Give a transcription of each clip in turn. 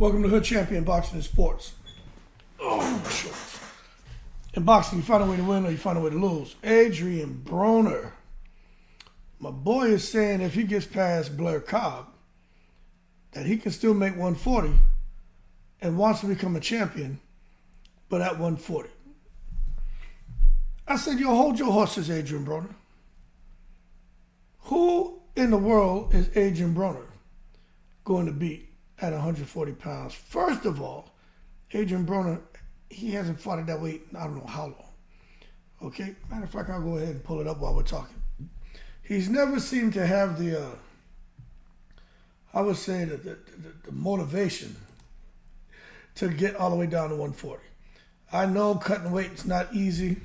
Welcome to Hood Champion Boxing and Sports. Oh, shorts. In boxing, you find a way to win or you find a way to lose. Adrien Broner. My boy is saying if he gets past Blair Cob, that he can still make 140 and wants to become a champion, but at 140. I said, yo, hold your horses, Adrien Broner. Who in the world is Adrien Broner going to beat at 140 pounds? First of all, Adrien Broner, he hasn't fought at that weight in I don't know how long. Okay? Matter of fact, I'll go ahead and pull it up while we're talking. He's never seemed to have the, I would say, the motivation to get all the way down to 140. I know cutting weight is not easy. I'm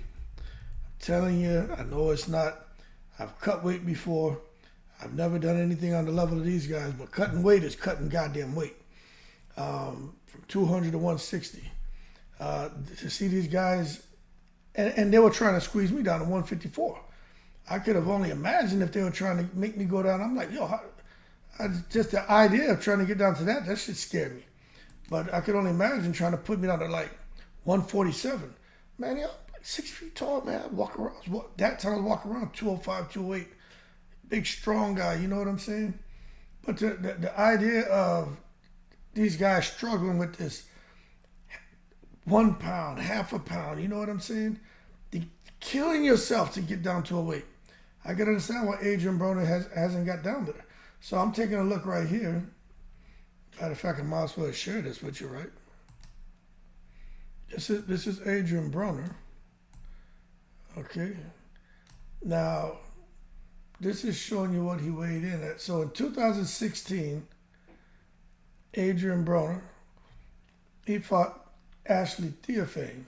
telling you, I know it's not. I've cut weight before. I've never done anything on the level of these guys, but cutting weight is cutting goddamn weight. From 200 to 160. To see these guys, and they were trying to squeeze me down to 154. I could have only imagined if they were trying to make me go down. I'm like, yo, just the idea of trying to get down to that shit scared me. But I could only imagine trying to put me down to like 147. Man, yo, like 6 feet tall, man. I walk around. That time I was walking around 205, 208. Big, strong guy, you know what I'm saying? But the idea of these guys struggling with this 1 pound, half a pound, you know what I'm saying? Killing yourself to get down to a weight. I can understand why Adrien Broner hasn't got down there. So I'm taking a look right here. Matter of fact, I might as well share this with you, right? This is Adrien Broner. Okay. Now, this is showing you what he weighed in at. So in 2016, Adrien Broner, he fought Ashley Theophane.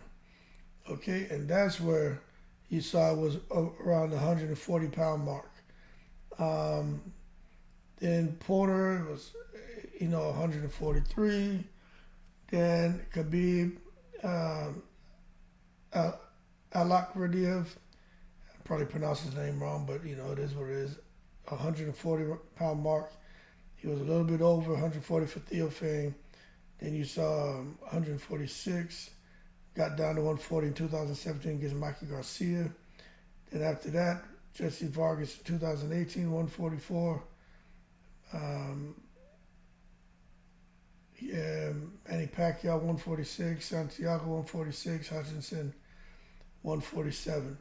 Okay, and that's where you saw it was around the 140-pound mark. Then Porter was, 143. Then Khabib, Alakradiev, I probably pronounced his name wrong, but it is what it is. 140-pound mark. He was a little bit over 140 for Theophane. Then you saw 146. Got down to 140 in 2017 against Mikey Garcia. Then after that, Jesse Vargas in 2018, 144. Manny Pacquiao, 146. Santiago, 146. Hutchinson, 147.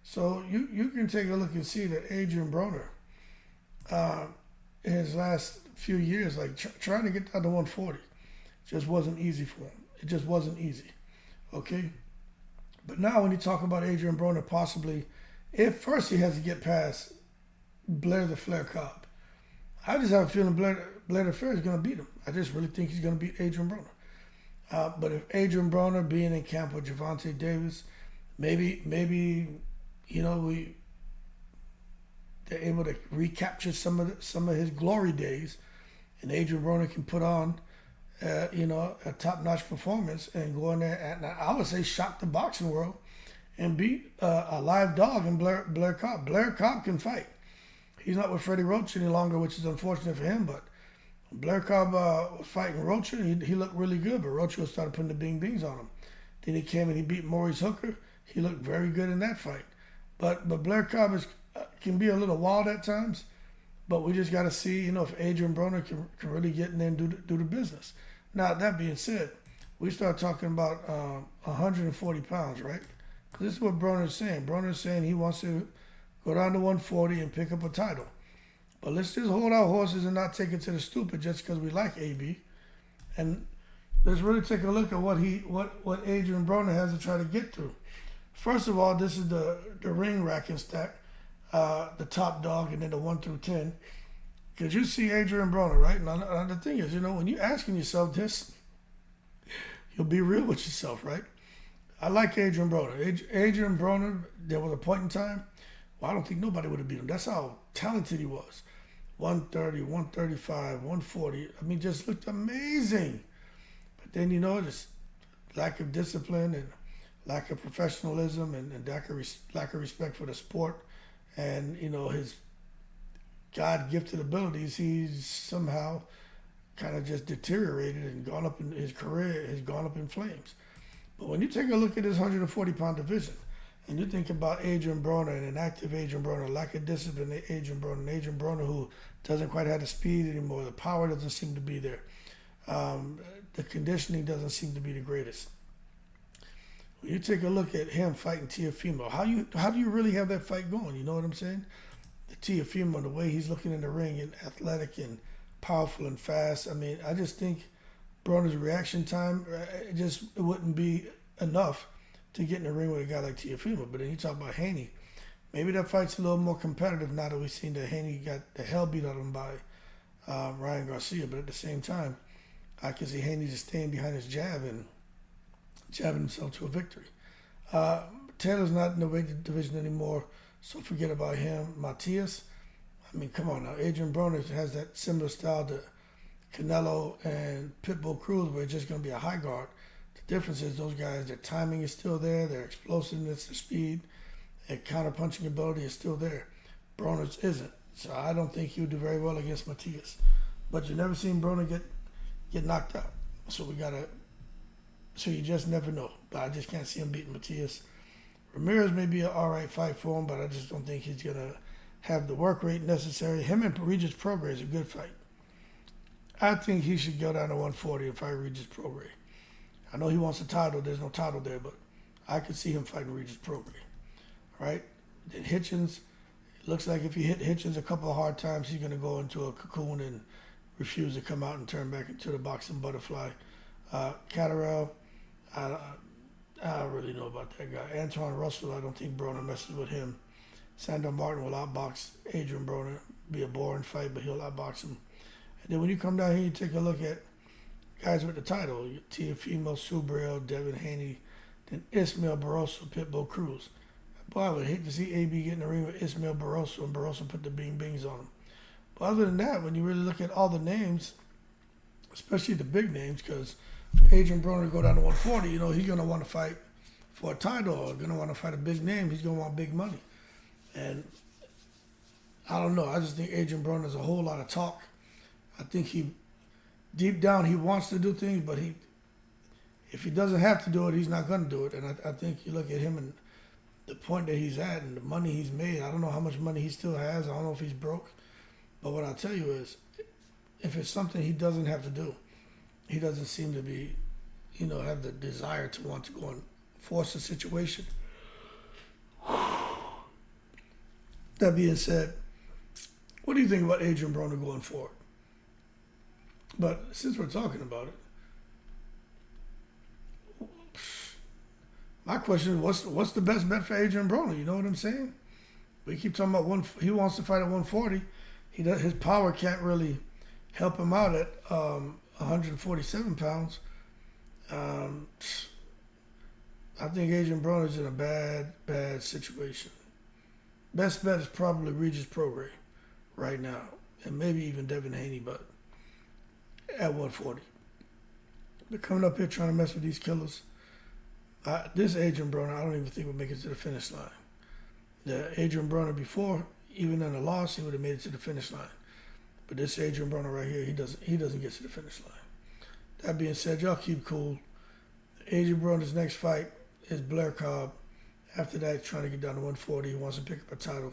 So you can take a look and see that Adrien Broner, in his last few years, like trying to get down to 140, just wasn't easy for him. It just wasn't easy. Okay? But now when you talk about Adrien Broner possibly, if first he has to get past Blair the Flair Cob. I just have a feeling Blair the Flair is going to beat him. I just really think he's going to beat Adrien Broner. But if Adrien Broner being in camp with Gervonta Davis, maybe they're able to recapture some of his glory days, and Adrien Broner can put on a top-notch performance and go in there and I would say shock the boxing world and beat a live dog in Blair Cob. Blair Cob can fight. He's not with Freddie Roach any longer, which is unfortunate for him, but Blair Cob was fighting Roach. He looked really good, but Roach started putting the bing-bings on him. Then he came and he beat Maurice Hooker. He looked very good in that fight. But Blair Cob can be a little wild at times, but we just got to see, if Adrien Broner can really get in there and do the business. Now, that being said, we start talking about 140 pounds, right? Because this is what Broner's saying. Broner's saying he wants to go down to 140 and pick up a title. But let's just hold our horses and not take it to the stupid just because we like AB. And let's really take a look at what Adrien Broner has to try to get through. First of all, this is the ring rack and stack, the top dog, and then the 1 through 10. Because you see Adrien Broner, right? Now, the thing is, when you're asking yourself this, you'll be real with yourself, right? I like Adrien Broner. Adrien Broner, there was a point in time, I don't think nobody would have beat him. That's how talented he was. 130, 135, 140. I mean, just looked amazing. But then, just lack of discipline and lack of professionalism and lack of respect for the sport and, his God-gifted abilities, he's somehow kind of just deteriorated and gone up in his career has gone up in flames. But when you take a look at this 140-pound division, and you think about Adrien Broner and an active Adrien Broner, lack of discipline Adrien Broner, and Adrien Broner who doesn't quite have the speed anymore, the power doesn't seem to be there, the conditioning doesn't seem to be the greatest. When you take a look at him fighting Teofimo, how do you really have that fight going? You know what I'm saying? The Teofimo, the way he's looking in the ring and athletic and powerful and fast. I mean, I just think Broner's reaction time, it wouldn't be enough to get in the ring with a guy like Teofimo. But then you talk about Haney. Maybe that fight's a little more competitive now that we've seen that Haney got the hell beat out of him by Ryan Garcia. But at the same time, I can see Haney just staying behind his jab and jabbing himself to a victory. Taylor's not in the weight division anymore, so forget about him. Matias, I mean, come on now. Adrien Broner has that similar style to Canelo and Pitbull Cruz, where it's just going to be a high guard. The difference is those guys, their timing is still there, their explosiveness, their speed, and counter-punching ability is still there. Broner's isn't. So I don't think he would do very well against Matias. But you never seen Broner get knocked out. So you just never know. But I just can't see him beating Matias. Ramirez may be an all right fight for him, but I just don't think he's going to have the work rate necessary. Him and Regis Prograis is a good fight. I think he should go down to 140 and fight Regis Prograis. I know he wants a title. There's no title there, but I could see him fighting Regis Prograis. Right? Then Hitchens, it looks like if you hit Hitchens a couple of hard times, he's going to go into a cocoon and refuse to come out and turn back into the boxing butterfly. Catterall, I don't really know about that guy. Antoine Russell, I don't think Broner messes with him. Sandor Martin will outbox Adrien Broner. Be a boring fight, but he'll outbox him. And then when you come down here, you take a look at guys with the title. Teofimo, Subriel, Devin Haney, then Ismael Barroso, Pitbull Cruz. Boy, I would hate to see AB get in the ring with Ismael Barroso and Barroso put the bing-bings on him. But other than that, when you really look at all the names, especially the big names, because for Adrien Broner to go down to 140, you know, he's going to want to fight for a title or going to want to fight a big name. He's going to want big money. And I don't know. I just think Adrien Broner is a whole lot of talk. I think deep down, he wants to do things, but if he doesn't have to do it, he's not going to do it. And I think you look at him and the point that he's at and the money he's made. I don't know how much money he still has. I don't know if he's broke. But what I'll tell you is, if it's something he doesn't have to do, he doesn't seem to be, have the desire to want to go and force a situation. That being said, what do you think about Adrien Broner going forward? But since we're talking about it, my question is, what's the best bet for Adrien Broner? You know what I'm saying? We keep talking about he wants to fight at 140. His power can't really help him out at 147 pounds. I think Adrien Broner's in a bad situation. Best bet is probably Regis Prograis right now, and maybe even Devin Haney, but at 140. They're coming up here trying to mess with these killers. This Adrien Broner, I don't even think would make it to the finish line. The Adrien Broner before, even in a loss, he would have made it to the finish line. But this Adrien Broner right here, he doesn't get to the finish line. That being said, y'all keep cool. Adrien Broner's next fight is Blair Cob. After that, he's trying to get down to 140. He wants to pick up a title.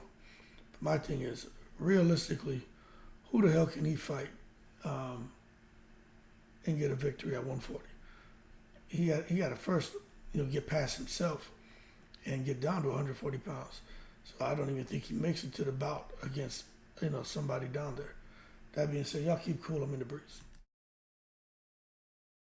But my thing is, realistically, who the hell can he fight and get a victory at 140? He got to first, get past himself and get down to 140 pounds. So I don't even think he makes it to the bout against, somebody down there. That being said, y'all keep cool. I'm in the breeze.